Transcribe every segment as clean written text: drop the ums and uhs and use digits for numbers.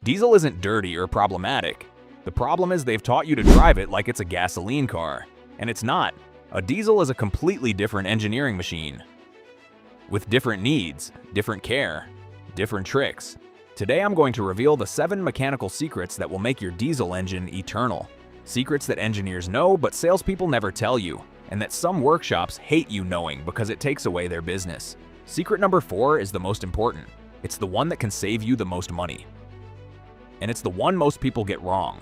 Diesel isn't dirty or problematic. The problem is they've taught you to drive it like it's a gasoline car. And it's not. A diesel is a completely different engineering machine. With different needs, different care, different tricks. Today I'm going to reveal the 7 mechanical secrets that will make your diesel engine eternal. Secrets that engineers know but salespeople never tell you, and that some workshops hate you knowing because it takes away their business. Secret number 4 is the most important. It's the one that can save you the most money. And it's the one most people get wrong,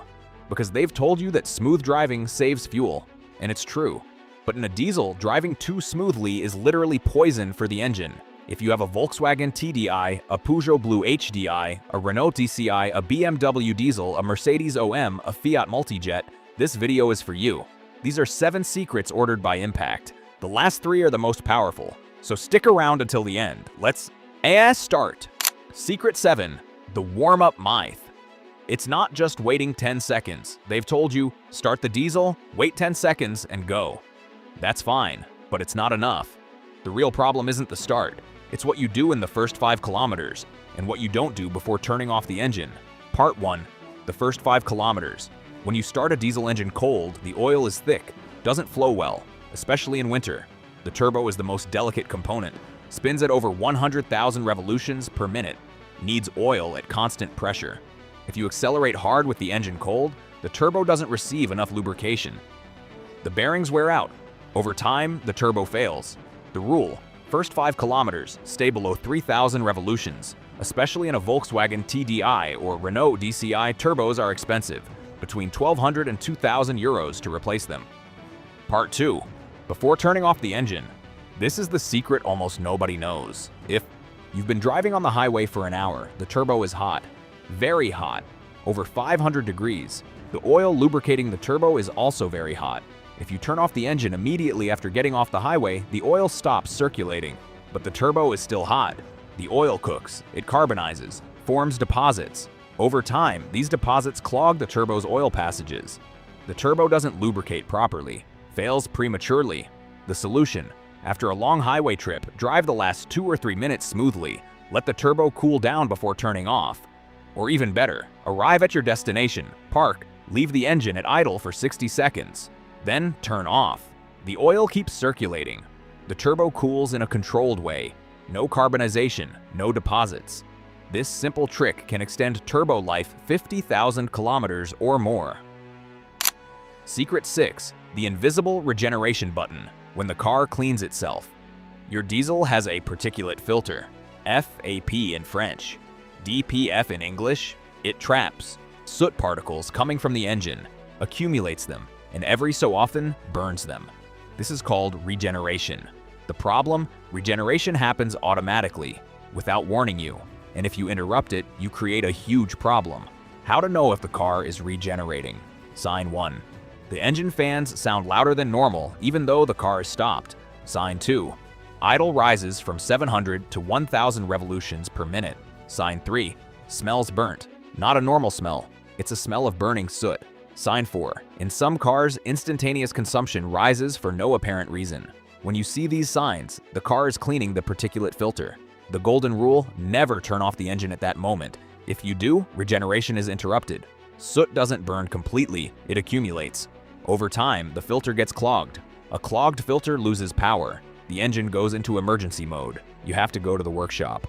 because they've told you that smooth driving saves fuel, and it's true. But in a diesel, driving too smoothly is literally poison for the engine. If you have a Volkswagen TDI, a Peugeot BlueHDi, a Renault DCI, a BMW diesel, a Mercedes OM, a Fiat Multijet, this video is for you. These are 7 secrets ordered by Impact. The last 3 are the most powerful, so stick around until the end. Let's start. Secret 7, the warm-up myth. It's not just waiting 10 seconds. They've told you, start the diesel, wait 10 seconds, and go. That's fine, but it's not enough. The real problem isn't the start. It's what you do in the first 5 kilometers, and what you don't do before turning off the engine. Part 1. The first 5 kilometers. When you start a diesel engine cold, the oil is thick, doesn't flow well, especially in winter. The turbo is the most delicate component, spins at over 100,000 revolutions per minute, needs oil at constant pressure. If you accelerate hard with the engine cold, the turbo doesn't receive enough lubrication. The bearings wear out. Over time, the turbo fails. The rule: first 5 kilometers, stay below 3,000 revolutions. Especially in a Volkswagen TDI or Renault DCI, turbos are expensive, between 1,200 and 2,000 euros to replace them. Part 2. Before turning off the engine. This is the secret almost nobody knows. If you've been driving on the highway for an hour, the turbo is hot. Very hot. Over 500 degrees. The oil lubricating the turbo is also very hot. If you turn off the engine immediately after getting off the highway, the oil stops circulating, but the turbo is still hot. The oil cooks, it carbonizes, forms deposits. Over time, these deposits clog the turbo's oil passages. The turbo doesn't lubricate properly, fails prematurely. The solution: after a long highway trip, drive the last 2 or 3 minutes smoothly. Let the turbo cool down before turning off. Or even better, arrive at your destination, park, leave the engine at idle for 60 seconds. Then turn off. The oil keeps circulating. The turbo cools in a controlled way. No carbonization, no deposits. This simple trick can extend turbo life 50,000 kilometers or more. Secret 6, the invisible regeneration button when the car cleans itself. Your diesel has a particulate filter, FAP in French, DPF in English. It traps soot particles coming from the engine, accumulates them, and every so often burns them. This is called regeneration. The problem: regeneration happens automatically, without warning you, and if you interrupt it, you create a huge problem. How to know if the car is regenerating? Sign 1. The engine fans sound louder than normal even though the car is stopped. Sign 2. Idle rises from 700 to 1,000 revolutions per minute. Sign 3. Smells burnt. Not a normal smell. It's a smell of burning soot. Sign 4. In some cars, instantaneous consumption rises for no apparent reason. When you see these signs, the car is cleaning the particulate filter. The golden rule: never turn off the engine at that moment. If you do, regeneration is interrupted. Soot doesn't burn completely, it accumulates. Over time, the filter gets clogged. A clogged filter loses power. The engine goes into emergency mode. You have to go to the workshop.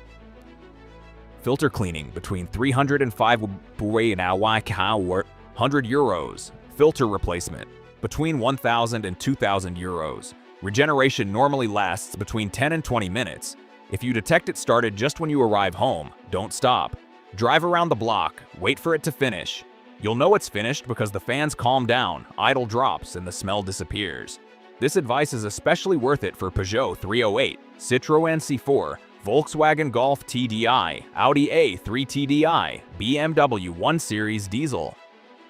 Filter cleaning between 300 and 500 euros. Filter replacement between 1,000 and 2,000 euros. Regeneration normally lasts between 10 and 20 minutes. If you detect it started just when you arrive home, don't stop. Drive around the block, wait for it to finish. You'll know it's finished because the fans calm down, idle drops, and the smell disappears. This advice is especially worth it for Peugeot 308, Citroën C4, Volkswagen Golf TDI, Audi A3 TDI, BMW 1 Series diesel.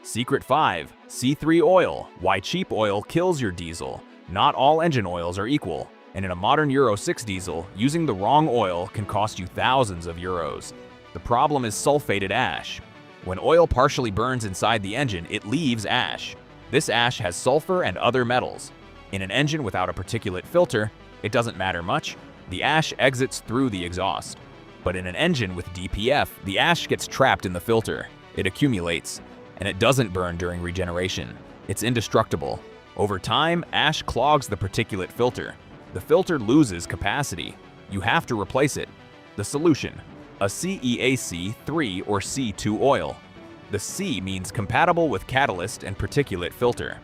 Secret 5. C3 oil. Why cheap oil kills your diesel. Not all engine oils are equal, and in a modern Euro 6 diesel, using the wrong oil can cost you thousands of euros. The problem is sulfated ash. When oil partially burns inside the engine, it leaves ash. This ash has sulfur and other metals. In an engine without a particulate filter, it doesn't matter much. The ash exits through the exhaust. But in an engine with DPF, the ash gets trapped in the filter. It accumulates, and it doesn't burn during regeneration. It's indestructible. Over time, ash clogs the particulate filter. The filter loses capacity. You have to replace it. The solution: ACEA C3 or C2 oil. The C means compatible with catalyst and particulate filter.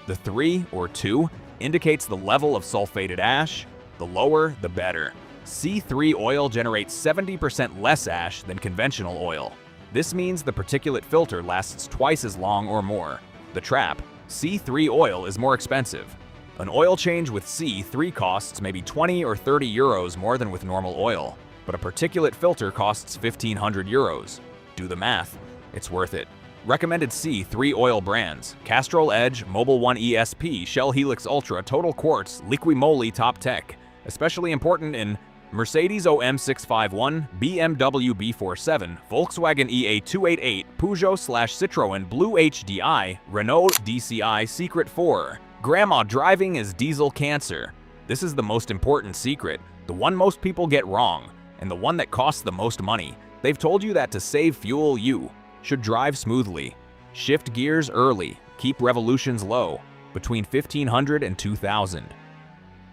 The 3 or 2 indicates the level of sulfated ash. The lower, the better. C3 oil generates 70% less ash than conventional oil. This means the particulate filter lasts twice as long or more. The trap: C3 oil is more expensive. An oil change with C3 costs maybe 20 or 30 euros more than with normal oil, but a particulate filter costs 1,500 euros. Do the math. It's worth it. Recommended C3 oil brands: Castrol Edge, Mobil 1 ESP, Shell Helix Ultra, Total Quartz, Liqui-Moly Top Tech. Especially important in Mercedes OM651, BMW B47, Volkswagen EA288, Peugeot/Citroën BlueHDi, Renault DCI Secret 4. Grandma driving is diesel cancer. This is the most important secret, the one most people get wrong, and the one that costs the most money. They've told you that to save fuel, you should drive smoothly. Shift gears early, keep revolutions low, between 1,500 and 2,000.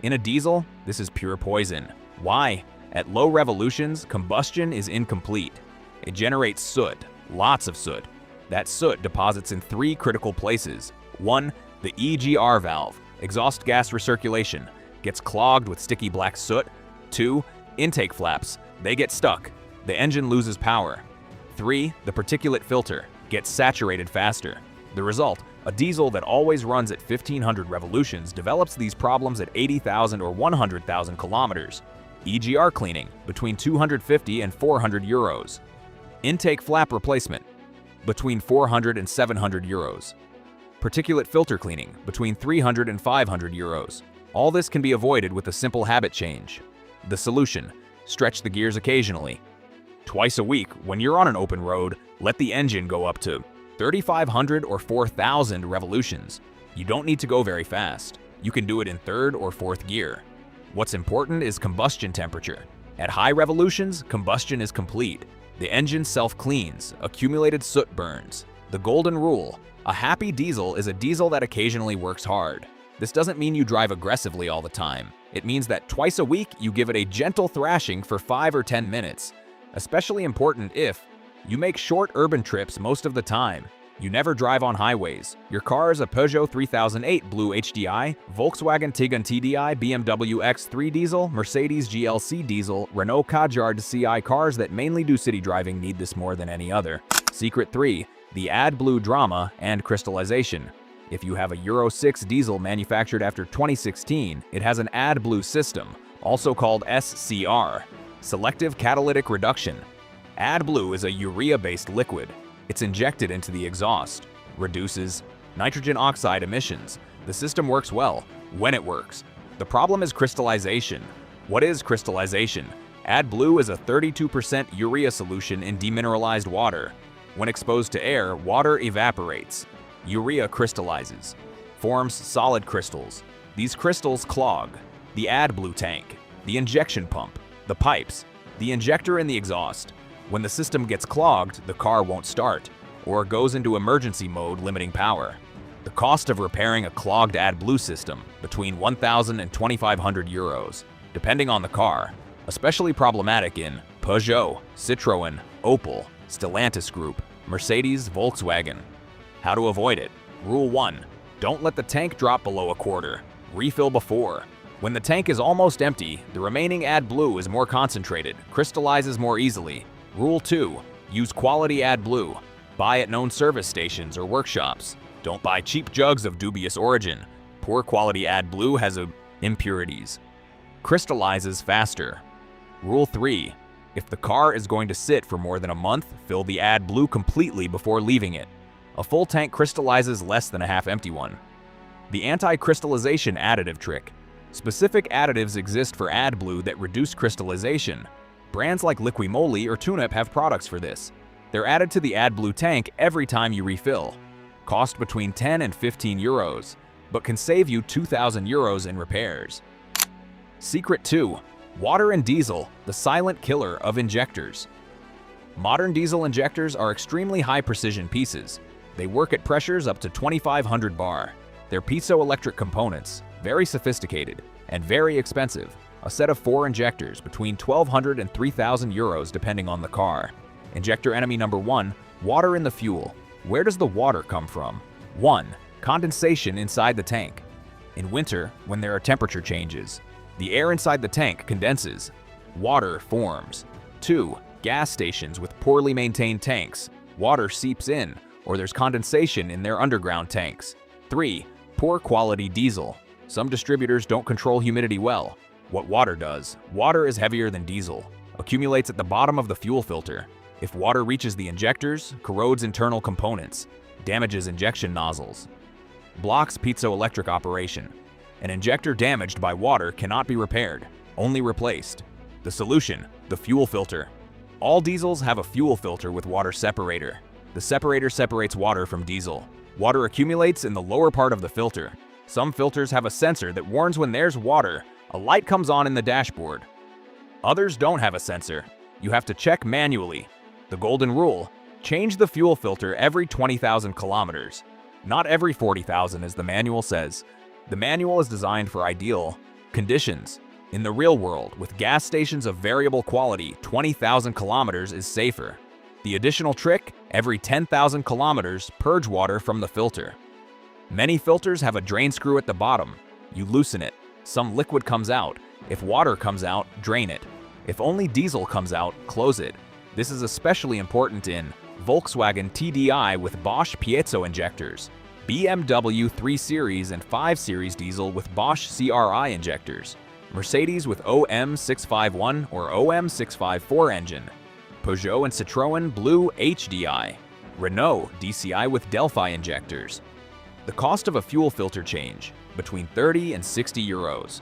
In a diesel, this is pure poison. Why? At low revolutions, combustion is incomplete. It generates soot, lots of soot. That soot deposits in 3 critical places. 1. The EGR valve, exhaust gas recirculation, gets clogged with sticky black soot. 2. Intake flaps, they get stuck. The engine loses power. 3. The particulate filter, gets saturated faster. The result: a diesel that always runs at 1,500 revolutions develops these problems at 80,000 or 100,000 kilometers. EGR cleaning, between 250 and 400 euros. Intake flap replacement, between 400 and 700 euros. Particulate filter cleaning, between 300 and 500 euros. All this can be avoided with a simple habit change. The solution: stretch the gears occasionally. Twice a week, when you're on an open road, let the engine go up to 3,500 or 4,000 revolutions. You don't need to go very fast. You can do it in 3rd or 4th gear. What's important is combustion temperature. At high revolutions, combustion is complete. The engine self-cleans, accumulated soot burns. The golden rule: a happy diesel is a diesel that occasionally works hard. This doesn't mean you drive aggressively all the time. It means that twice a week you give it a gentle thrashing for 5 or 10 minutes. Especially important if you make short urban trips most of the time. You never drive on highways. Your car is a Peugeot 3008 BlueHDi, Volkswagen Tiguan TDI, BMW X3 diesel, Mercedes GLC diesel, Renault Kadjar CI. Cars that mainly do city driving need this more than any other. Secret 3. The AdBlue drama and crystallization. If you have a Euro 6 diesel manufactured after 2016, it has an AdBlue system, also called SCR, selective catalytic reduction. AdBlue is a urea-based liquid. It's injected into the exhaust, reduces nitrogen oxide emissions. The system works well when it works. The problem is crystallization. What is crystallization? AdBlue is a 32% urea solution in demineralized water. When exposed to air, water evaporates. Urea crystallizes, forms solid crystals. These crystals clog the AdBlue tank, the injection pump, the pipes, the injector, and the exhaust. When the system gets clogged, the car won't start, or goes into emergency mode, limiting power. The cost of repairing a clogged AdBlue system, between 1,000 and 2,500 euros, depending on the car. Especially problematic in Peugeot, Citroën, Opel, Stellantis Group, Mercedes, Volkswagen. How to avoid it? Rule 1. Don't let the tank drop below a quarter. Refill before. When the tank is almost empty, the remaining AdBlue is more concentrated, crystallizes more easily. Rule 2. Use quality AdBlue. Buy at known service stations or workshops. Don't buy cheap jugs of dubious origin. Poor quality AdBlue has impurities. Crystallizes faster. Rule 3. If the car is going to sit for more than a month, fill the AdBlue completely before leaving it. A full tank crystallizes less than a half-empty one. The anti-crystallization additive trick. Specific additives exist for AdBlue that reduce crystallization. Brands like Liqui-Moly or Tunip have products for this. They're added to the AdBlue tank every time you refill. Cost between 10 and 15 euros, but can save you 2,000 euros in repairs. Secret 2. Water and diesel, the silent killer of injectors. Modern diesel injectors are extremely high-precision pieces. They work at pressures up to 2500 bar. They're piezoelectric components, very sophisticated, and very expensive. A set of 4 injectors between 1,200 and 3,000 euros depending on the car. Injector enemy number 1, water in the fuel. Where does the water come from? 1. Condensation inside the tank. In winter, when there are temperature changes, the air inside the tank condenses. Water forms. 2. Gas stations with poorly maintained tanks. Water seeps in, or there's condensation in their underground tanks. 3. Poor quality diesel. Some distributors don't control humidity well. What water does, water is heavier than diesel, accumulates at the bottom of the fuel filter. If water reaches the injectors, corrodes internal components, damages injection nozzles, blocks piezoelectric operation. An injector damaged by water cannot be repaired, only replaced. The solution, the fuel filter. All diesels have a fuel filter with water separator. The separator separates water from diesel. Water accumulates in the lower part of the filter. Some filters have a sensor that warns when there's water. A light comes on in the dashboard. Others don't have a sensor. You have to check manually. The golden rule, change the fuel filter every 20,000 kilometers. Not every 40,000 as the manual says. The manual is designed for ideal conditions. In the real world, with gas stations of variable quality, 20,000 kilometers is safer. The additional trick, every 10,000 kilometers, purge water from the filter. Many filters have a drain screw at the bottom. You loosen it. Some liquid comes out. If water comes out, drain it. If only diesel comes out, close it. This is especially important in Volkswagen TDI with Bosch piezo injectors, BMW 3 Series and 5 Series diesel with Bosch CRI injectors, Mercedes with OM651 or OM654 engine, Peugeot and Citroën BlueHDi, Renault DCI with Delphi injectors. The cost of a fuel filter change, between 30 and 60 euros.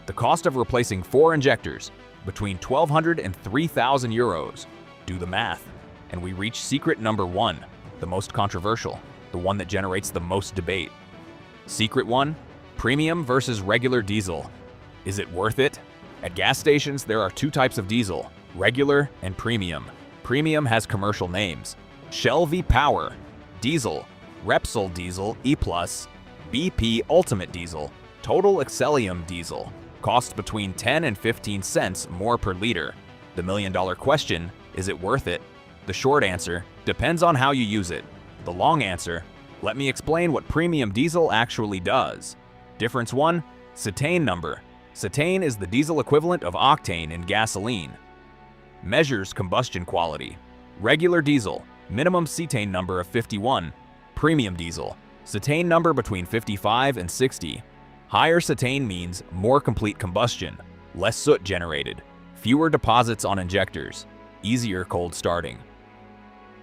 The cost of replacing 4 injectors, between 1,200 and 3,000 euros. Do the math, and we reach secret number 1, the most controversial, the one that generates the most debate. Secret 1, premium versus regular diesel. Is it worth it? At gas stations, there are 2 types of diesel, regular and premium. Premium has commercial names. Shell V-Power, Diesel, Repsol Diesel E+, BP Ultimate Diesel, Total Excellium Diesel. Cost between 10 and 15 cents more per liter. The million-dollar question, is it worth it? The short answer, depends on how you use it. The long answer, let me explain what premium diesel actually does. Difference 1, cetane number. Cetane is the diesel equivalent of octane in gasoline. Measures combustion quality. Regular diesel, minimum cetane number of 51. Premium diesel, cetane number between 55 and 60. Higher cetane means more complete combustion, less soot generated, fewer deposits on injectors, easier cold starting.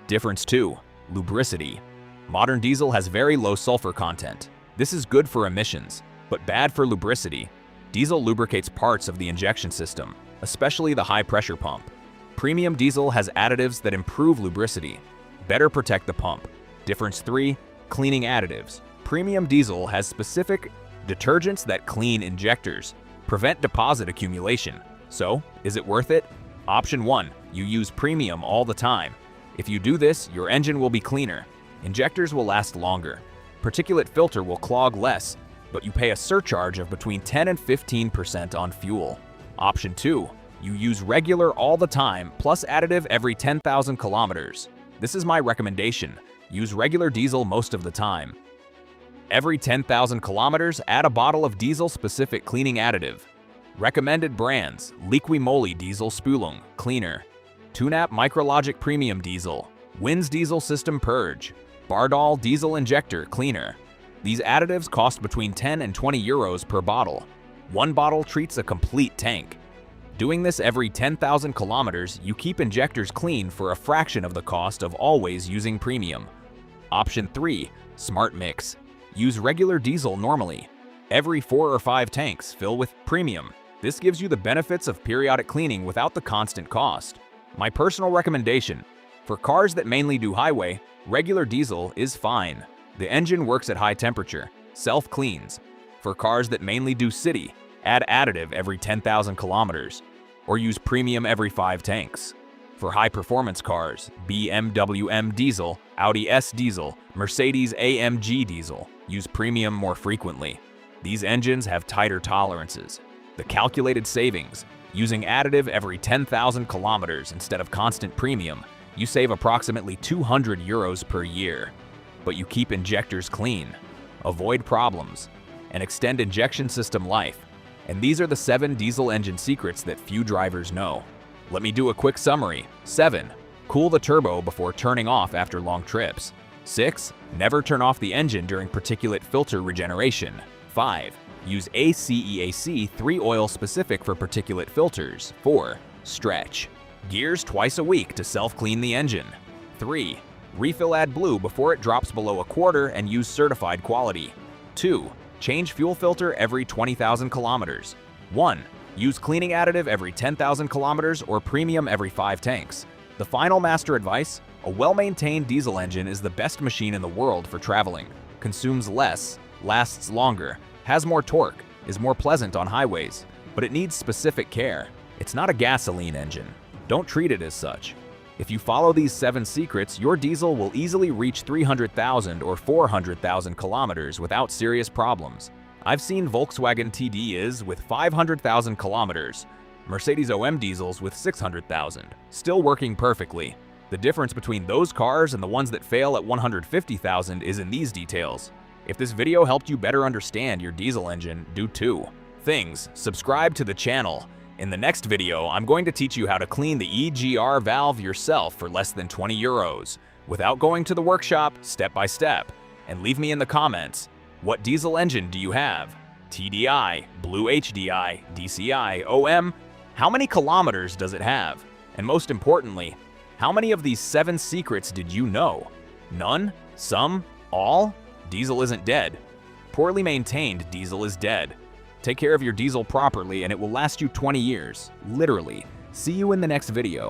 Difference 2, lubricity. Modern diesel has very low sulfur content. This is good for emissions, but bad for lubricity. Diesel lubricates parts of the injection system, especially the high-pressure pump. Premium diesel has additives that improve lubricity, better protect the pump. Difference 3, cleaning additives. Premium diesel has specific detergents that clean injectors, prevent deposit accumulation. So, is it worth it? Option 1, you use premium all the time. If you do this, your engine will be cleaner. Injectors will last longer. Particulate filter will clog less, but you pay a surcharge of between 10 and 15% on fuel. Option 2, you use regular all the time plus additive every 10,000 kilometers. This is my recommendation. Use regular diesel most of the time. Every 10,000 kilometers, add a bottle of diesel-specific cleaning additive. Recommended brands: Liqui Moly Diesel Spülung, cleaner. Tunap Micrologic Premium Diesel, Wins Diesel System Purge, Bardol Diesel Injector, cleaner. These additives cost between 10 and 20 euros per bottle. One bottle treats a complete tank. Doing this every 10,000 kilometers, you keep injectors clean for a fraction of the cost of always using premium. Option 3, Smart Mix. Use regular diesel normally. Every 4 or 5 tanks fill with premium. This gives you the benefits of periodic cleaning without the constant cost. My personal recommendation: for cars that mainly do highway, regular diesel is fine. The engine works at high temperature, self-cleans. For cars that mainly do city, add additive every 10,000 kilometers, or use premium every 5 tanks. For high-performance cars, BMW M diesel, Audi S diesel, Mercedes AMG diesel use premium more frequently. These engines have tighter tolerances. The calculated savings, using additive every 10,000 kilometers instead of constant premium, you save approximately €200 per year. But you keep injectors clean, avoid problems, and extend injection system life. And these are the 7 diesel engine secrets that few drivers know. Let me do a quick summary. 7. Cool the turbo before turning off after long trips. 6. Never turn off the engine during particulate filter regeneration. 5. Use ACEA C3 oil specific for particulate filters. 4. Stretch gears twice a week to self-clean the engine. 3. Refill AdBlue before it drops below a quarter and use certified quality. 2. Change fuel filter every 20,000 kilometers. 1. Use cleaning additive every 10,000 kilometers or premium every 5 tanks. The final master advice: a well-maintained diesel engine is the best machine in the world for traveling. Consumes less, lasts longer, has more torque, is more pleasant on highways, but it needs specific care. It's not a gasoline engine. Don't treat it as such. If you follow these 7 secrets, your diesel will easily reach 300,000 or 400,000 kilometers without serious problems. I've seen Volkswagen TDIs with 500,000 kilometers, Mercedes OM diesels with 600,000, still working perfectly. The difference between those cars and the ones that fail at 150,000 is in these details. If this video helped you better understand your diesel engine, do 2 things. Subscribe to the channel. In the next video, I'm going to teach you how to clean the EGR valve yourself for less than €20, without going to the workshop, step by step. And leave me in the comments, what diesel engine do you have? TDI, BlueHDi, DCI, OM? How many kilometers does it have? And most importantly, how many of these 7 secrets did you know? None? Some? All? Diesel isn't dead. Poorly maintained diesel is dead. Take care of your diesel properly and it will last you 20 years, literally. See you in the next video.